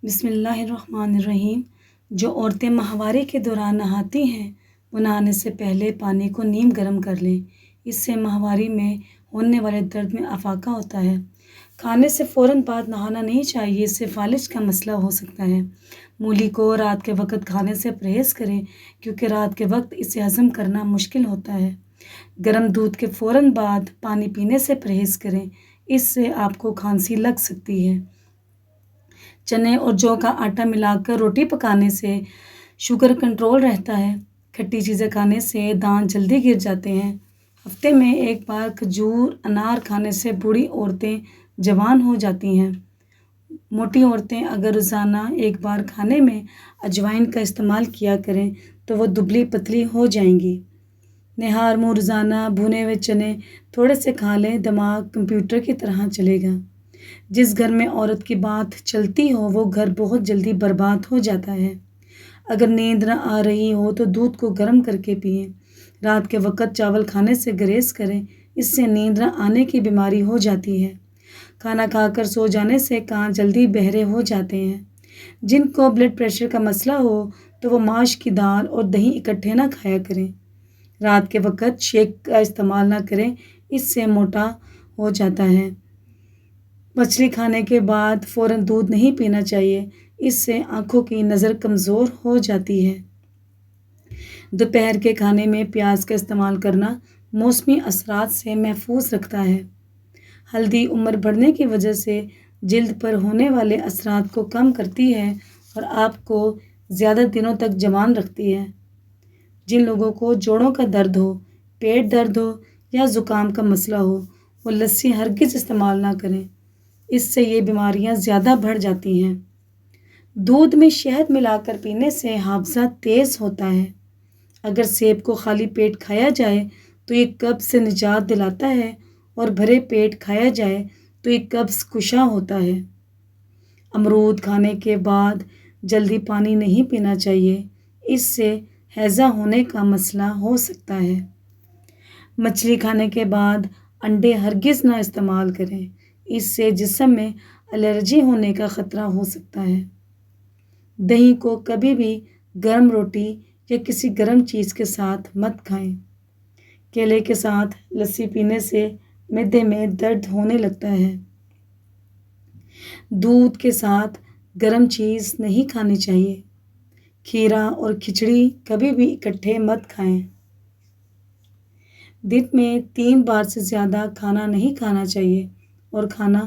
بسم اللہ الرحمن الرحیم۔ جو عورتیں ماہوارے کے دوران نہاتی ہیں وہ نہانے سے پہلے پانی کو نیم گرم کر لیں۔ اس سے ماہواری میں ہونے والے درد میں افاقہ ہوتا ہے۔ کھانے سے فوراً بعد نہانا نہیں چاہیے، اس سے فالج کا مسئلہ ہو سکتا ہے۔ مولی کو رات کے وقت کھانے سے پرہیز کریں کیونکہ رات کے وقت اسے ہضم کرنا مشکل ہوتا ہے۔ گرم دودھ کے فوراً بعد پانی پینے سے پرہیز کریں، اس سے آپ کو کھانسی لگ سکتی ہے۔ چنے اور جو کا آٹا ملا کر روٹی پکانے سے شوگر کنٹرول رہتا ہے۔ کھٹی چیزیں کھانے سے دانت جلدی گر جاتے ہیں۔ ہفتے میں ایک بار کھجور انار کھانے سے بوڑھی عورتیں جوان ہو جاتی ہیں۔ موٹی عورتیں اگر روزانہ ایک بار کھانے میں اجوائن کا استعمال کیا کریں تو وہ دبلی پتلی ہو جائیں گی۔ نہار منہ روزانہ بھنے ہوئے چنے تھوڑے سے کھا لیں، دماغ کمپیوٹر کی طرح چلے گا۔ جس گھر میں عورت کی بات چلتی ہو وہ گھر بہت جلدی برباد ہو جاتا ہے۔ اگر نیند نہ آ رہی ہو تو دودھ کو گرم کر کے پئیں۔ رات کے وقت چاول کھانے سے گریز کریں، اس سے نیند نہ آنے کی بیماری ہو جاتی ہے۔ کھانا کھا کر سو جانے سے کان جلدی بہرے ہو جاتے ہیں۔ جن کو بلڈ پریشر کا مسئلہ ہو تو وہ ماش کی دال اور دہی اکٹھے نہ کھایا کریں۔ رات کے وقت شیک کا استعمال نہ کریں، اس سے موٹا ہو جاتا ہے۔ مچھلی کھانے کے بعد فوراً دودھ نہیں پینا چاہیے، اس سے آنکھوں کی نظر کمزور ہو جاتی ہے۔ دوپہر کے کھانے میں پیاز کا استعمال کرنا موسمی اثرات سے محفوظ رکھتا ہے۔ ہلدی عمر بڑھنے کی وجہ سے جلد پر ہونے والے اثرات کو کم کرتی ہے اور آپ کو زیادہ دنوں تک جوان رکھتی ہے۔ جن لوگوں کو جوڑوں کا درد ہو، پیٹ درد ہو یا زکام کا مسئلہ ہو وہ لسی ہرگز استعمال نہ کریں، اس سے یہ بیماریاں زیادہ بڑھ جاتی ہیں۔ دودھ میں شہد ملا کر پینے سے حافظہ تیز ہوتا ہے۔ اگر سیب کو خالی پیٹ کھایا جائے تو یہ قبض سے نجات دلاتا ہے اور بھرے پیٹ کھایا جائے تو یہ قبض کشا ہوتا ہے۔ امرود کھانے کے بعد جلدی پانی نہیں پینا چاہیے، اس سے ہیضہ ہونے کا مسئلہ ہو سکتا ہے۔ مچھلی کھانے کے بعد انڈے ہرگز نہ استعمال کریں، اس سے جسم میں الرجی ہونے کا خطرہ ہو سکتا ہے۔ دہی کو کبھی بھی گرم روٹی یا کسی گرم چیز کے ساتھ مت کھائیں۔ کیلے کے ساتھ لسی پینے سے معدے میں درد ہونے لگتا ہے۔ دودھ کے ساتھ گرم چیز نہیں کھانی چاہیے۔ کھیرا اور کھچڑی کبھی بھی اکٹھے مت کھائیں۔ دن میں 3 بار سے زیادہ کھانا نہیں کھانا چاہیے اور کھانا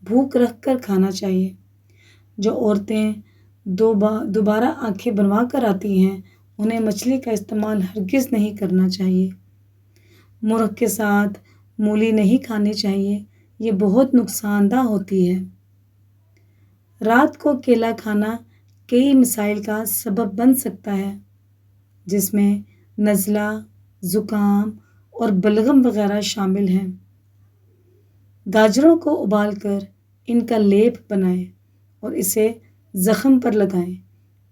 بھوک رکھ کر کھانا چاہیے۔ جو عورتیں دوبارہ آنکھیں بنوا کر آتی ہیں انہیں مچھلی کا استعمال ہرگز نہیں کرنا چاہیے۔ مرغ کے ساتھ مولی نہیں کھانی چاہیے، یہ بہت نقصان دہ ہوتی ہے۔ رات کو کیلا کھانا کئی مسائل کا سبب بن سکتا ہے، جس میں نزلہ، زکام اور بلغم وغیرہ شامل ہیں۔ گاجروں کو ابال کر ان کا لیپ بنائیں اور اسے زخم پر لگائیں،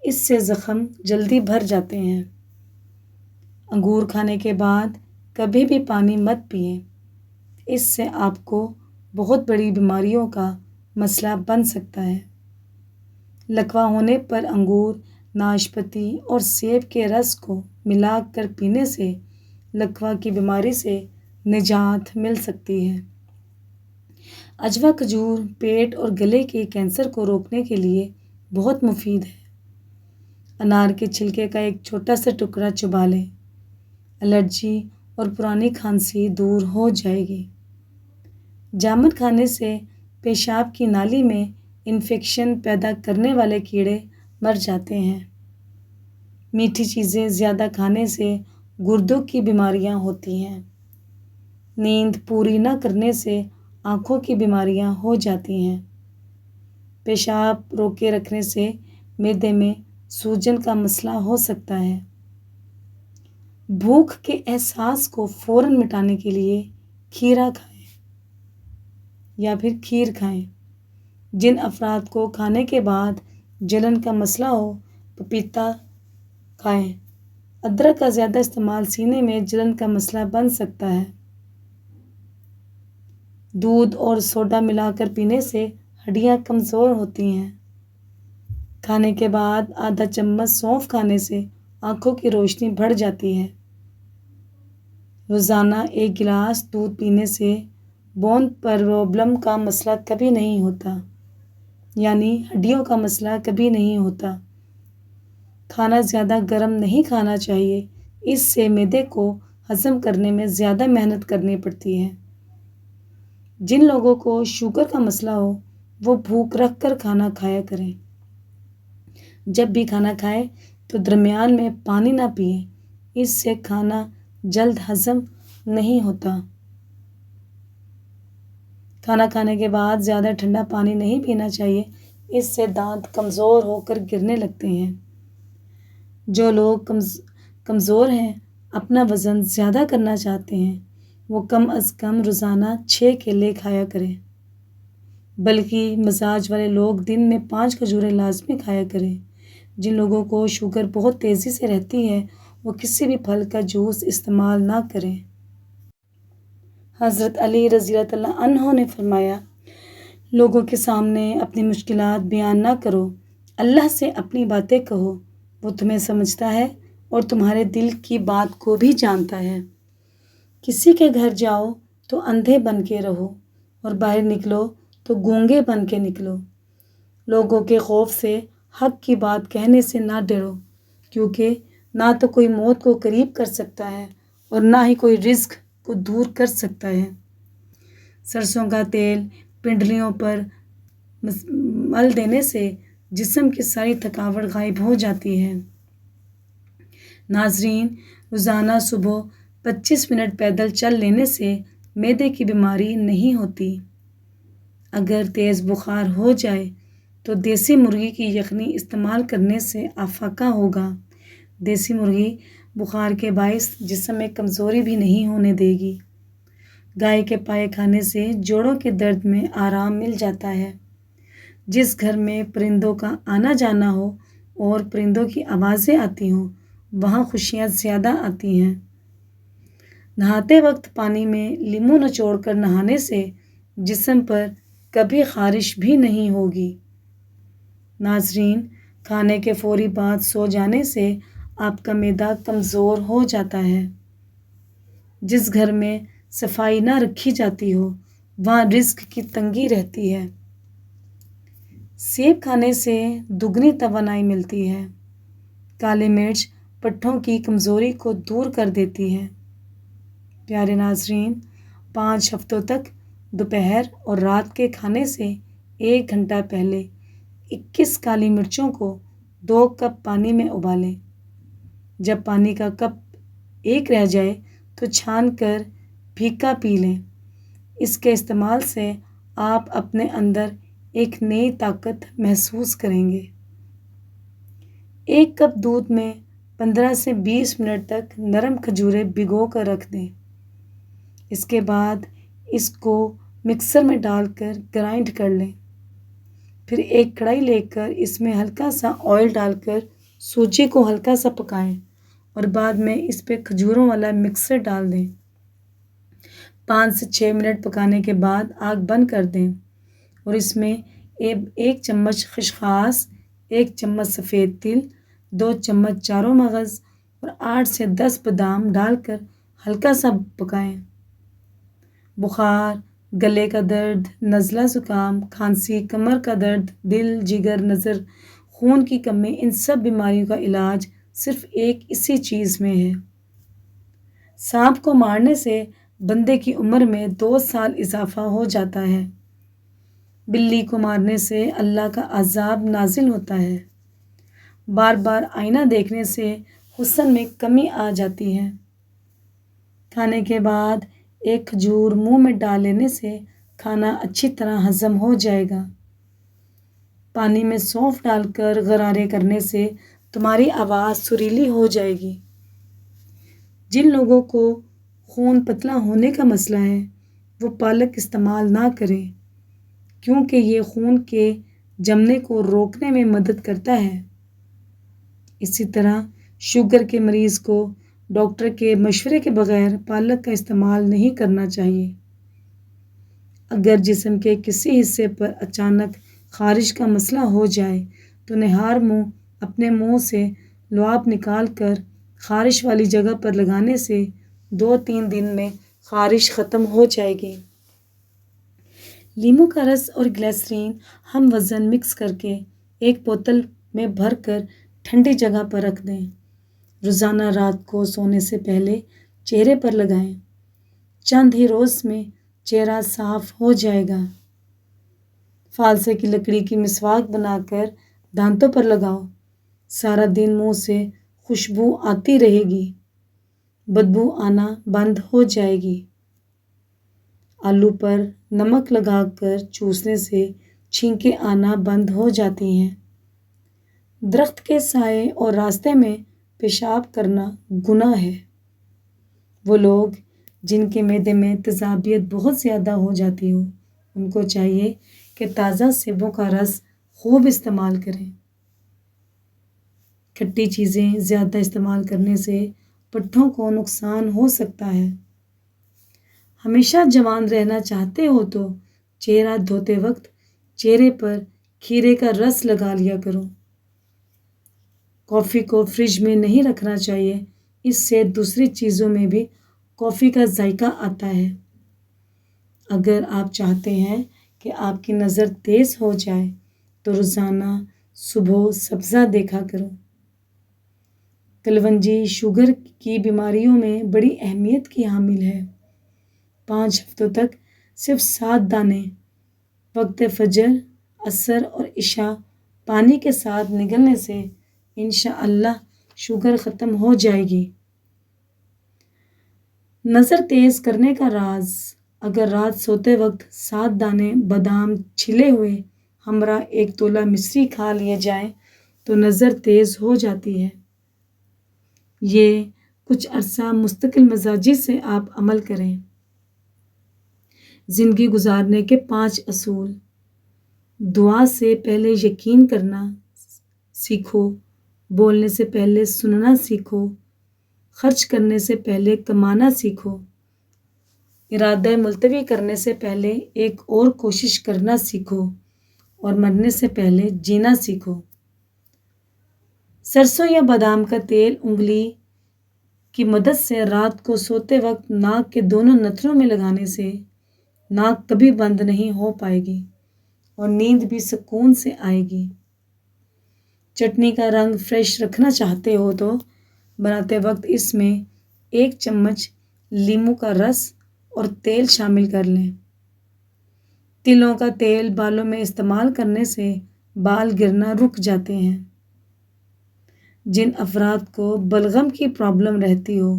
اس سے زخم جلدی بھر جاتے ہیں۔ انگور کھانے کے بعد کبھی بھی پانی مت پئیں، اس سے آپ کو بہت بڑی بیماریوں کا مسئلہ بن سکتا ہے۔ لکوہ ہونے پر انگور، ناشپاتی اور سیب کے رس کو ملا کر پینے سے لکوہ کی بیماری سے نجات مل سکتی ہے۔ عجوہ کھجور پیٹ اور گلے کے کینسر کو روکنے کے لیے بہت مفید ہے۔ انار کے چھلکے کا ایک چھوٹا سا ٹکڑا چبا لیں، الرجی اور پرانی کھانسی دور ہو جائے گی۔ جامن کھانے سے پیشاب کی نالی میں انفیکشن پیدا کرنے والے کیڑے مر جاتے ہیں۔ میٹھی چیزیں زیادہ کھانے سے گردوں کی بیماریاں ہوتی ہیں۔ نیند پوری نہ کرنے سے آنکھوں کی بیماریاں ہو جاتی ہیں۔ پیشاب روکے رکھنے سے معدے میں سوجن کا مسئلہ ہو سکتا ہے۔ بھوک کے احساس کو فوراً مٹانے کے لیے کھیرا کھائیں یا پھر کھیر کھائیں۔ جن افراد کو کھانے کے بعد جلن کا مسئلہ ہو پپیتا کھائیں۔ ادرک کا زیادہ استعمال سینے میں جلن کا مسئلہ بن سکتا ہے۔ دودھ اور سوڈا ملا کر پینے سے ہڈیاں کمزور ہوتی ہیں۔ کھانے کے بعد آدھا چمچ سونف کھانے سے آنکھوں کی روشنی بڑھ جاتی ہے۔ روزانہ 1 گلاس دودھ پینے سے بون پرابلم کا مسئلہ کبھی نہیں ہوتا، یعنی ہڈیوں کا مسئلہ کبھی نہیں ہوتا۔ کھانا زیادہ گرم نہیں کھانا چاہیے، اس سے معدے کو ہضم کرنے میں زیادہ محنت کرنی پڑتی ہے۔ جن لوگوں کو شوگر کا مسئلہ ہو وہ بھوک رکھ کر کھانا کھایا کریں۔ جب بھی کھانا کھائیں تو درمیان میں پانی نہ پئیں، اس سے کھانا جلد ہضم نہیں ہوتا۔ کھانا کھانے کے بعد زیادہ ٹھنڈا پانی نہیں پینا چاہیے، اس سے دانت کمزور ہو کر گرنے لگتے ہیں۔ جو لوگ کمزور ہیں، اپنا وزن زیادہ کرنا چاہتے ہیں، وہ کم از کم روزانہ 6 کیلے کھایا کریں۔ بلکہ مزاج والے لوگ دن میں 5 کھجوریں لازمی کھایا کریں۔ جن لوگوں کو شوگر بہت تیزی سے رہتی ہے وہ کسی بھی پھل کا جوس استعمال نہ کریں۔ حضرت علی رضی اللہ عنہ نے فرمایا، لوگوں کے سامنے اپنی مشکلات بیان نہ کرو، اللہ سے اپنی باتیں کہو، وہ تمہیں سمجھتا ہے اور تمہارے دل کی بات کو بھی جانتا ہے۔ کسی کے گھر جاؤ تو اندھے بن کے رہو اور باہر نکلو تو گونگے بن کے نکلو۔ لوگوں کے خوف سے حق کی بات کہنے سے نہ ڈرو، کیونکہ نہ تو کوئی موت کو قریب کر سکتا ہے اور نہ ہی کوئی رزق کو دور کر سکتا ہے۔ سرسوں کا تیل پنڈلیوں پر مل دینے سے جسم کی ساری تھکاوٹ غائب ہو جاتی ہے۔ ناظرین، روزانہ صبح 25 منٹ پیدل چل لینے سے معدے کی بیماری نہیں ہوتی۔ اگر تیز بخار ہو جائے تو دیسی مرغی کی یخنی استعمال کرنے سے افاقہ ہوگا۔ دیسی مرغی بخار کے باعث جسم میں کمزوری بھی نہیں ہونے دے گی۔ گائے کے پائے کھانے سے جوڑوں کے درد میں آرام مل جاتا ہے۔ جس گھر میں پرندوں کا آنا جانا ہو اور پرندوں کی آوازیں آتی ہوں، وہاں خوشیاں زیادہ آتی ہیں۔ نہاتے وقت پانی میں لیموں نچوڑ کر نہانے سے جسم پر کبھی خارش بھی نہیں ہوگی۔ ناظرین، کھانے کے فوری بعد سو جانے سے آپ کا معدہ کمزور ہو جاتا ہے۔ جس گھر میں صفائی نہ رکھی جاتی ہو وہاں رزق کی تنگی رہتی ہے۔ سیب کھانے سے دگنی توانائی ملتی ہے۔ کالی مرچ پٹھوں کی کمزوری کو دور کر دیتی ہے۔ پیارے ناظرین، 5 ہفتوں تک دوپہر اور رات کے کھانے سے 1 گھنٹہ پہلے 21 کالی مرچوں کو 2 کپ پانی میں ابالیں۔ جب پانی کا کپ 1 رہ جائے تو چھان کر پھیکا پی لیں۔ اس کے استعمال سے آپ اپنے اندر ایک نئی طاقت محسوس کریں گے۔ 1 کپ دودھ میں 15 سے 20 منٹ تک نرم کھجوریں بھگو کر رکھ دیں۔ اس کے بعد اس کو مکسر میں ڈال کر گرائنڈ کر لیں۔ پھر ایک کڑھائی لے کر اس میں ہلکا سا آئل ڈال کر سوجی کو ہلکا سا پکائیں اور بعد میں اس پہ کھجوروں والا مکسر ڈال دیں۔ 5 سے 6 منٹ پکانے کے بعد آگ بند کر دیں اور اس میں 1 چمچ خشخاش، 1 چمچ سفید تل، 2 چمچ چاروں مغز اور 8 سے 10 بادام ڈال کر ہلکا سا پکائیں۔ بخار، گلے کا درد، نزلہ زکام، کھانسی، کمر کا درد، دل، جگر، نظر، خون کی کمی، ان سب بیماریوں کا علاج صرف اسی چیز میں ہے۔ سانپ کو مارنے سے بندے کی عمر میں 2 سال اضافہ ہو جاتا ہے۔ بلی کو مارنے سے اللہ کا عذاب نازل ہوتا ہے۔ بار بار آئینہ دیکھنے سے حسن میں کمی آ جاتی ہے۔ کھانے کے بعد 1 کھجور منہ میں ڈال لینے سے کھانا اچھی طرح ہضم ہو جائے گا۔ پانی میں سونف ڈال کر غرارے کرنے سے تمہاری آواز سریلی ہو جائے گی۔ جن لوگوں کو خون پتلا ہونے کا مسئلہ ہے وہ پالک استعمال نہ کریں، کیونکہ یہ خون کے جمنے کو روکنے میں مدد کرتا ہے۔ اسی طرح شوگر کے مریض کو ڈاکٹر کے مشورے کے بغیر پالک کا استعمال نہیں کرنا چاہیے۔ اگر جسم کے کسی حصے پر اچانک خارش کا مسئلہ ہو جائے تو نہار منہ اپنے منہ سے لعاب نکال کر خارش والی جگہ پر لگانے سے 2-3 دن میں خارش ختم ہو جائے گی۔ لیموں کا رس اور گلیسرین ہم وزن مکس کر کے ایک بوتل میں بھر کر ٹھنڈی جگہ پر رکھ دیں۔ روزانہ رات کو سونے سے پہلے چہرے پر لگائیں۔ چند ہی روز میں چہرہ صاف ہو جائے گا۔ فالسے کی لکڑی کی مسواک بنا کر دانتوں پر لگاؤ۔ سارا دن منہ سے خوشبو آتی رہے گی، بدبو آنا بند ہو جائے گی۔ آلو پر نمک لگا کر چوسنے سے چھینکیں آنا بند ہو جاتی ہیں۔ درخت کے سائے اور راستے میں پیشاب کرنا گناہ ہے۔ وہ لوگ جن کے معدے میں تیزابیت بہت زیادہ ہو جاتی ہو، ان کو چاہیے کہ تازہ سیبوں کا رس خوب استعمال کریں۔ کھٹی چیزیں زیادہ استعمال کرنے سے پٹھوں کو نقصان ہو سکتا ہے۔ ہمیشہ جوان رہنا چاہتے ہو تو چہرہ دھوتے وقت چہرے پر کھیرے کا رس لگا لیا کرو۔ کافی کو فریج میں نہیں رکھنا چاہیے، اس سے دوسری چیزوں میں بھی کافی کا ذائقہ آتا ہے۔ اگر آپ چاہتے ہیں کہ آپ کی نظر تیز ہو جائے تو روزانہ صبح سبزہ دیکھا کرو۔ کلونجی شوگر کی بیماریوں میں بڑی اہمیت کی حامل ہے۔ 5 ہفتوں تک صرف 7 دانے وقت فجر، عصر اور عشاء پانی کے ساتھ نگلنے سے انشاءاللہ شوگر ختم ہو جائے گی۔ نظر تیز کرنے کا راز: اگر رات سوتے وقت 7 دانے بادام چھلے ہوئے ہمراہ 1 تولہ مصری کھا لیے جائیں تو نظر تیز ہو جاتی ہے۔ یہ کچھ عرصہ مستقل مزاجی سے آپ عمل کریں۔ زندگی گزارنے کے 5 اصول: دعا سے پہلے یقین کرنا سیکھو، بولنے سے پہلے سننا سیکھو، خرچ کرنے سے پہلے کمانا سیکھو، ارادہ ملتوی کرنے سے پہلے ایک اور کوشش کرنا سیکھو، اور مرنے سے پہلے جینا سیکھو۔ سرسوں یا بادام کا تیل انگلی کی مدد سے رات کو سوتے وقت ناک کے دونوں نتھنوں میں لگانے سے ناک کبھی بند نہیں ہو پائے گی اور نیند بھی سکون سے آئے گی۔ چٹنی کا رنگ فریش رکھنا چاہتے ہو تو بناتے وقت اس میں 1 چمچ لیموں کا رس اور تیل شامل کر لیں۔ تلوں کا تیل بالوں میں استعمال کرنے سے بال گرنا رک جاتے ہیں۔ جن افراد کو بلغم کی پرابلم رہتی ہو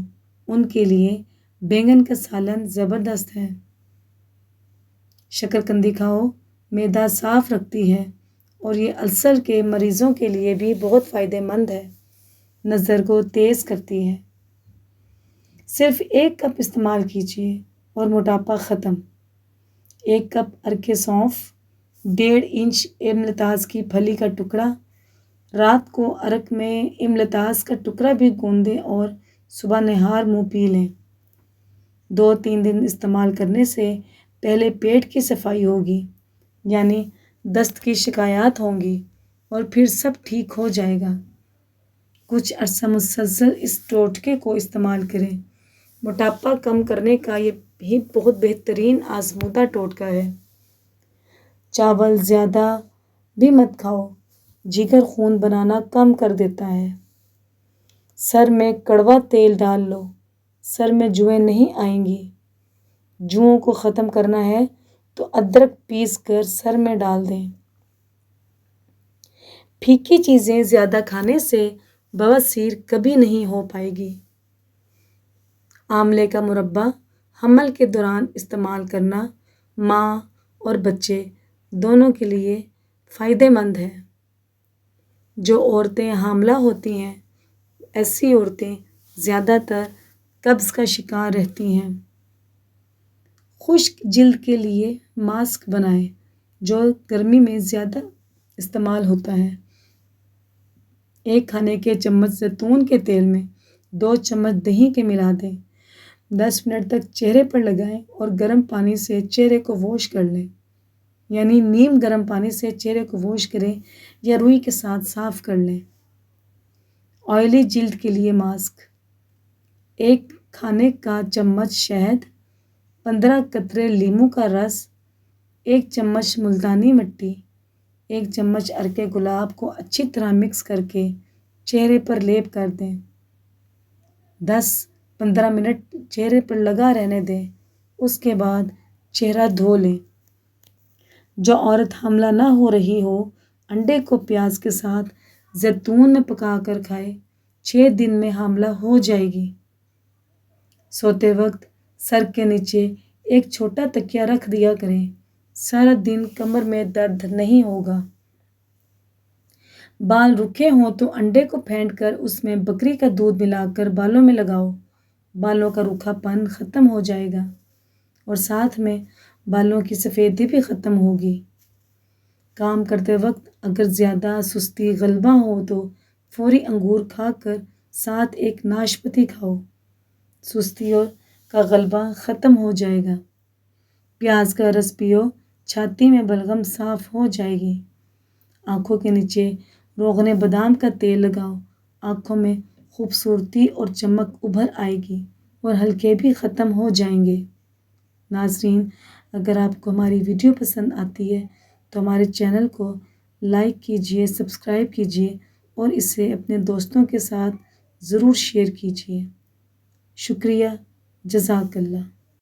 ان کے لیے بینگن کا سالن زبردست ہے۔ شکرقندی کھاؤ، معدہ صاف رکھتی ہے اور یہ السر کے مریضوں کے لیے بھی بہت فائدہ مند ہے۔ نظر کو تیز کرتی ہے۔ صرف 1 کپ استعمال کیجیے اور موٹاپا ختم۔ 1 کپ ارکے سونف، 1.5 انچ املتاس کی پھلی کا ٹکڑا۔ رات کو ارک میں املتاس کا ٹکڑا بھی گوندیں اور صبح نہار منہ پی لیں۔ 2-3 دن استعمال کرنے سے پہلے پیٹ کی صفائی ہوگی، یعنی دست کی شکایات ہوں گی، اور پھر سب ٹھیک ہو جائے گا۔ کچھ عرصہ مسلسل اس ٹوٹکے کو استعمال کریں۔ موٹاپا کم کرنے کا یہ بھی بہت بہترین آزمودہ ٹوٹکا ہے۔ چاول زیادہ بھی مت کھاؤ، جگر خون بنانا کم کر دیتا ہے۔ سر میں کڑوا تیل ڈال لو، سر میں جوئیں نہیں آئیں گی۔ جوؤں کو ختم کرنا ہے تو ادرک پیس کر سر میں ڈال دیں۔ پھیکی چیزیں زیادہ کھانے سے بواسیر کبھی نہیں ہو پائے گی۔ آملے کا مربع حمل کے دوران استعمال کرنا ماں اور بچے دونوں کے لیے فائدہ مند ہے۔ جو عورتیں حاملہ ہوتی ہیں، ایسی عورتیں زیادہ تر قبض کا شکار رہتی ہیں۔ خشک جلد کے لیے ماسک بنائیں جو گرمی میں زیادہ استعمال ہوتا ہے۔ 1 کھانے کے چمچ زیتون کے تیل میں 2 چمچ دہی کے ملا دیں۔ 10 منٹ تک چہرے پر لگائیں اور گرم پانی سے چہرے کو واش کر لیں، یعنی نیم گرم پانی سے چہرے کو واش کریں۔ یا روئی کے ساتھ صاف کر لیں۔ آئلی جلد کے لیے ماسک: 1 کھانے کا چمچ شہد، 15 قطرے لیموں کا رس، 1 چمچ ملتانی مٹی، 1 چمچ عرق گلاب کو اچھی طرح مکس کر کے چہرے پر لیپ کر دیں۔ 10-15 منٹ چہرے پر لگا رہنے دیں، اس کے بعد چہرہ دھو لیں۔ جو عورت حاملہ نہ ہو رہی ہو، انڈے کو پیاز کے ساتھ زیتون میں پکا کر کھائے، 6 دن میں حاملہ ہو جائے گی۔ سوتے وقت سر کے نیچے ایک چھوٹا تکیہ رکھ دیا کریں، سارا دن کمر میں درد نہیں ہوگا۔ بال روکھے ہوں تو انڈے کو پھینٹ کر اس میں بکری کا دودھ ملا کر بالوں میں لگاؤ، بالوں کا روکھا پن ختم ہو جائے گا اور ساتھ میں بالوں کی سفیدی بھی ختم ہوگی۔ کام کرتے وقت اگر زیادہ سستی غلبہ ہو تو فوری انگور کھا کر ساتھ 1 ناشپاتی کھاؤ، سستی کا غلبہ ختم ہو جائے گا۔ پیاز کا رس پیو، چھاتی میں بلغم صاف ہو جائے گی۔ آنکھوں کے نیچے روغن بادام کا تیل لگاؤ، آنکھوں میں خوبصورتی اور چمک ابھر آئے گی اور ہلکے بھی ختم ہو جائیں گے۔ ناظرین، اگر آپ کو ہماری ویڈیو پسند آتی ہے تو ہمارے چینل کو لائک کیجیے، سبسکرائب کیجیے اور اسے اپنے دوستوں کے ساتھ ضرور شیئر کیجیے۔ شکریہ، جزاک اللہ۔